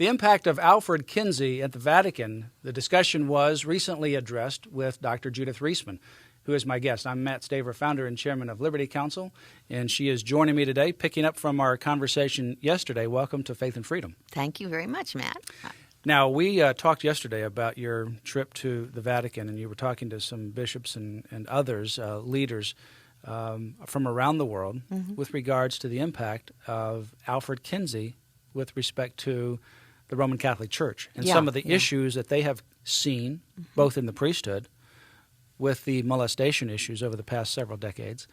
The impact of Alfred Kinsey at the Vatican, the discussion was recently addressed with Dr. Judith Reisman, who is my guest. I'm Matt Staver, founder and chairman of Liberty Counsel, and she is joining me today, picking up from our conversation yesterday. Welcome to Faith and Freedom. Thank you very much, Matt. Now, we talked yesterday about your trip to the Vatican, and you were talking to some bishops and others, leaders from around the world with regards to the impact of Alfred Kinsey with respect to the Roman Catholic Church and some of the issues that they have seen, both in the priesthood, with the molestation issues over the past several decades,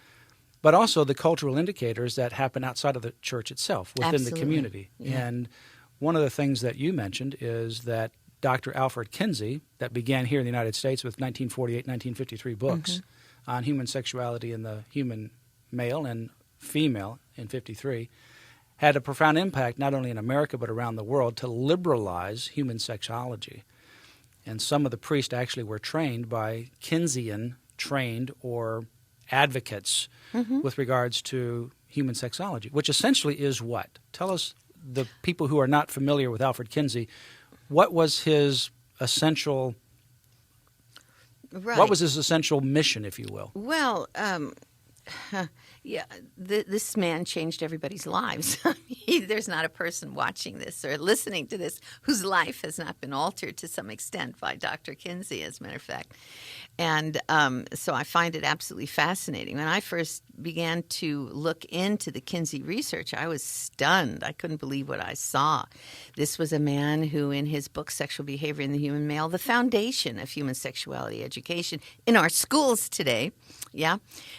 but also the cultural indicators that happen outside of the church itself, within the community. Yeah. And one of the things that you mentioned is that Dr. Alfred Kinsey, that began here in the United States with 1948, 1953 books on human sexuality in the human male and female in 53, had a profound impact not only in America but around the world to liberalize human sexology. And some of the priests actually were trained by Kinseyan-trained or advocates with regards to human sexology, which essentially is what? Tell us, the people who are not familiar with Alfred Kinsey, what was his essential what was his essential mission, if you will? Well, this man changed everybody's lives. There's not a person watching this or listening to this whose life has not been altered to some extent by Dr. Kinsey, as a matter of fact. And so I find it absolutely fascinating. When I first began to look into the Kinsey research, I was stunned. I couldn't believe what I saw. This was a man who, in his book, Sexual Behavior in the Human Male, the foundation of human sexuality education in our schools today,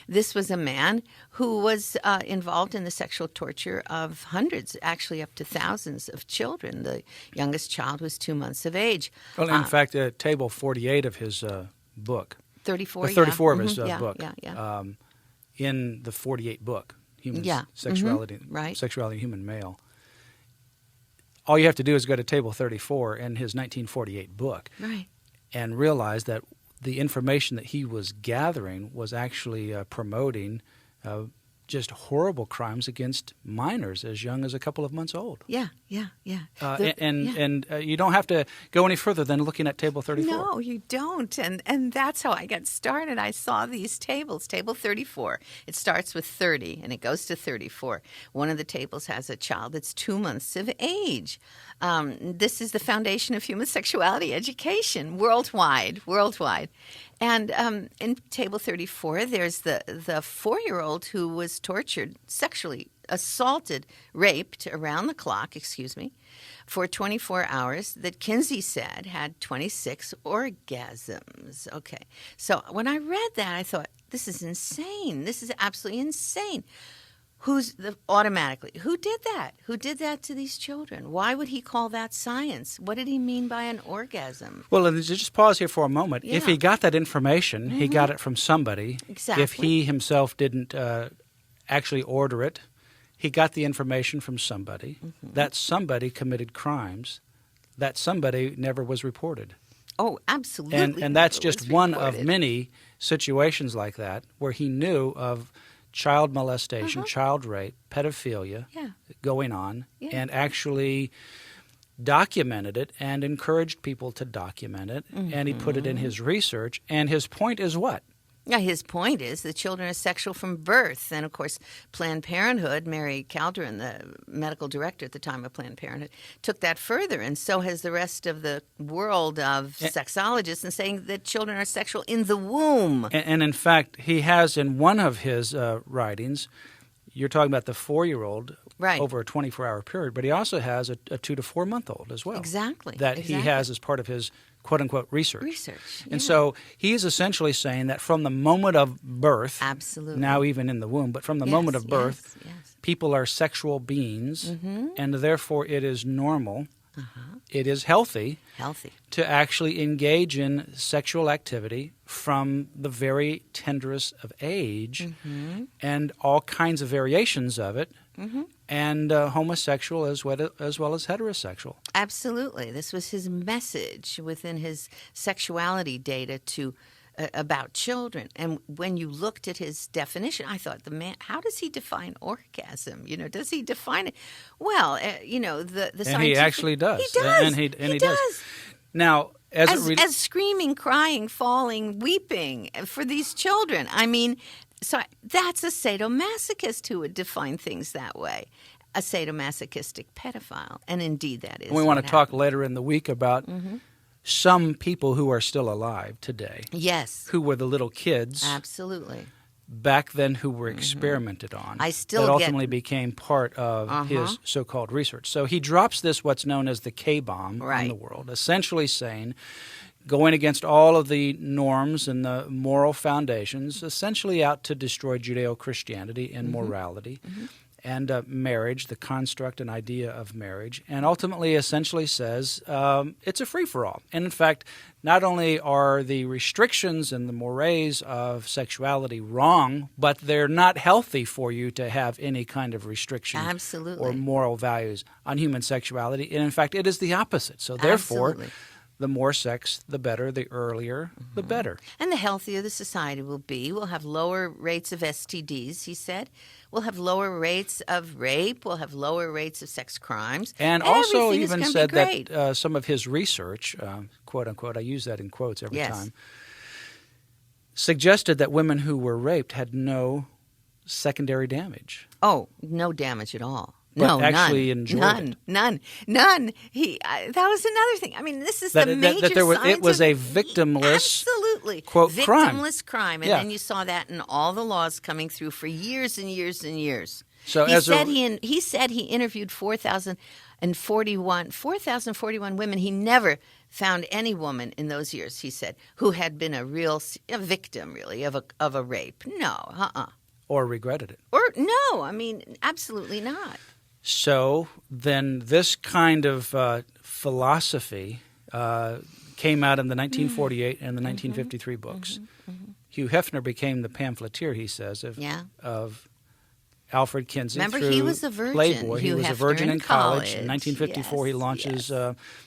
this was a man who was involved in the sexual torture of hundreds, actually up to thousands of children. The youngest child was 2 months of age. Well, in fact, table 48 of his book. 34, 34 of his book. In the 48 book, Human Sexuality, Sexuality, Human Male. All you have to do is go to table 34 in his 1948 book and realize that the information that he was gathering was actually promoting just horrible crimes against minors as young as a couple of months old. And you don't have to go any further than looking at table 34. No, you don't. And that's how I got started. I saw these tables. Table 34, it starts with 30 and it goes to 34. One of the tables has a child that's 2 months of age. This is the foundation of human sexuality education worldwide. And in table 34, there's the 4-year-old who was tortured, sexually assaulted, raped around the clock, for 24 hours that Kinsey said had 26 orgasms. Okay. So when I read that, I thought, this is insane. This is absolutely insane. Who did that? Who did that to these children? Why would he call that science? What did he mean by an orgasm? Well, just pause here for a moment. If he got that information, he got it from somebody. Exactly. If he himself didn't actually order it, he got the information from somebody. That somebody committed crimes. That somebody never was reported. Oh, absolutely. And that's just one of many situations like that where he knew of child molestation, child rape, pedophilia going on, and actually documented it and encouraged people to document it, and he put it in his research. And his point is what? His point is that children are sexual from birth. And, of course, Planned Parenthood, Mary Calderon, the medical director at the time of Planned Parenthood, took that further. And so has the rest of the world of sexologists, and saying that children are sexual in the womb. And in fact, he has in one of his writings, you're talking about the 4-year-old over a 24-hour period, but he also has a 2 to 4 month old as well. Exactly. That he has as part of his quote-unquote research. And so he is essentially saying that from the moment of birth, now even in the womb, but from the moment of birth, people are sexual beings, and therefore it is normal, it is healthy to actually engage in sexual activity from the very tenderest of age, and all kinds of variations of it, and homosexual as well as heterosexual. Absolutely. This was his message within his sexuality data to about children. And when you looked at his definition, I thought, the man, how does he define orgasm? Does he define it? Well, the and scientific, he actually does. He does. And he does. Now, as screaming, crying, falling, weeping for these children. I mean, so that's a sadomasochist who would define things that way. A sadomasochistic pedophile. And indeed that is. We want to talk later in the week about some people who are still alive today. Yes. Who were the little kids. Absolutely. Back then who were experimented on. That ultimately became part of his so-called research. So he drops this, what's known as the K-bomb in the world, essentially saying, going against all of the norms and the moral foundations, essentially out to destroy Judeo-Christianity and morality. And marriage, the construct and idea of marriage, and ultimately essentially says it's a free-for-all. And in fact, not only are the restrictions and the mores of sexuality wrong, but they're not healthy for you to have any kind of restriction or moral values on human sexuality. And in fact, it is the opposite. So therefore, the more sex, the better, the earlier, the better. And the healthier the society will be. We'll have lower rates of STDs, he said. We'll have lower rates of rape. We'll have lower rates of sex crimes. And also even said that some of his research, quote unquote, I use that in quotes every time, suggested that women who were raped had no secondary damage. Oh, no damage at all. But actually enjoyed None. That was another thing. I mean, this is the major it was a victimless, quote, victimless crime. And then you saw that in all the laws coming through for years and years and years. So he said he interviewed 4,041 women. He never found any woman in those years, he said, who had been a victim, really, of a rape. No, Or regretted it. Or no, I mean, absolutely not. So then this kind of philosophy came out in the 1948 and the 1953 books. Hugh Hefner became the pamphleteer, he says, of Alfred Kinsey. Remember, through he was a virgin. Playboy. He was a virgin in college. In 1954, he launches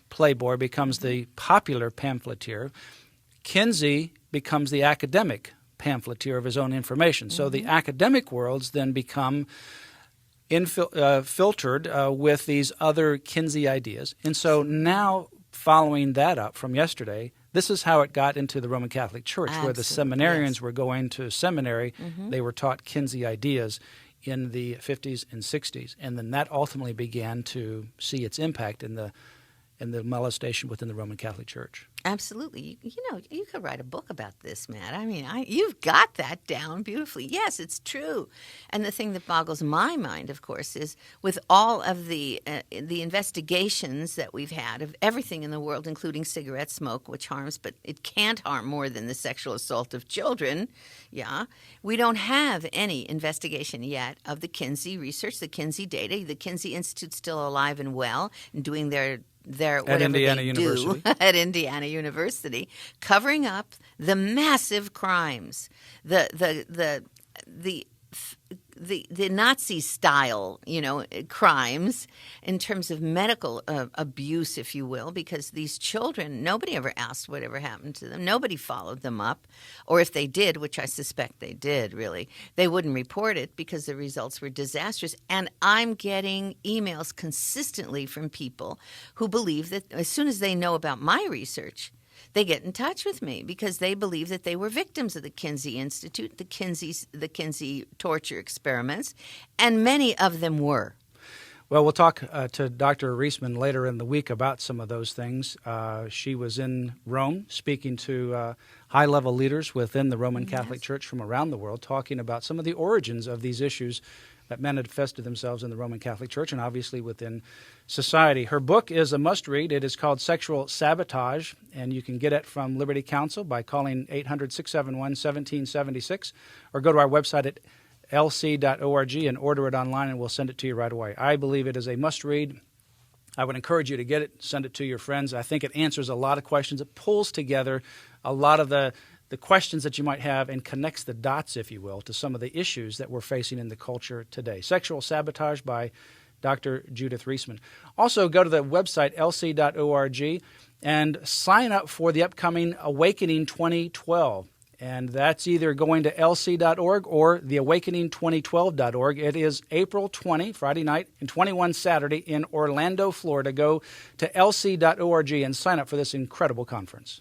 Playboy, becomes the popular pamphleteer. Kinsey becomes the academic pamphleteer of his own information. So the academic worlds then become filtered with these other Kinsey ideas. And so now, following that up from yesterday, this is how it got into the Roman Catholic Church, where the seminarians were going to seminary. They were taught Kinsey ideas in the 50s and 60s. And then that ultimately began to see its impact in the molestation within the Roman Catholic Church. Absolutely. You could write a book about this, Matt. I mean, you've got that down beautifully. Yes, it's true. And the thing that boggles my mind, of course, is with all of the investigations that we've had of everything in the world, including cigarette smoke, which harms, but it can't harm more than the sexual assault of children. Yeah. We don't have any investigation yet of the Kinsey research, the Kinsey data. The Kinsey Institute's still alive and well and doing their at Indiana University. At Indiana University, covering up the massive crimes, the Nazi style, crimes in terms of medical abuse, if you will, because these children, nobody ever asked whatever happened to them. Nobody followed them up. Or if they did, which I suspect they did, really, they wouldn't report it because the results were disastrous. And I'm getting emails consistently from people who believe that as soon as they know about my research, they get in touch with me because they believe that they were victims of the Kinsey Institute, the Kinsey torture experiments, and many of them were. Well, we'll talk to Dr. Reisman later in the week about some of those things. She was in Rome speaking to high-level leaders within the Roman Catholic Church from around the world, talking about some of the origins of these issues that manifested themselves in the Roman Catholic Church and obviously within society. Her book is a must-read. It is called Sexual Sabotage, and you can get it from Liberty Counsel by calling 800-671-1776 or go to our website at lc.org and order it online, and we'll send it to you right away. I believe it is a must-read. I would encourage you to get it, send it to your friends. I think it answers a lot of questions. It pulls together a lot of the questions that you might have and connects the dots, if you will, to some of the issues that we're facing in the culture today. Sexual Sabotage by Dr. Judith Reisman. Also, go to the website, lc.org, and sign up for the upcoming Awakening 2012. And that's either going to lc.org or theawakening2012.org. It is April 20, Friday night, and 21 Saturday in Orlando, Florida. Go to lc.org and sign up for this incredible conference.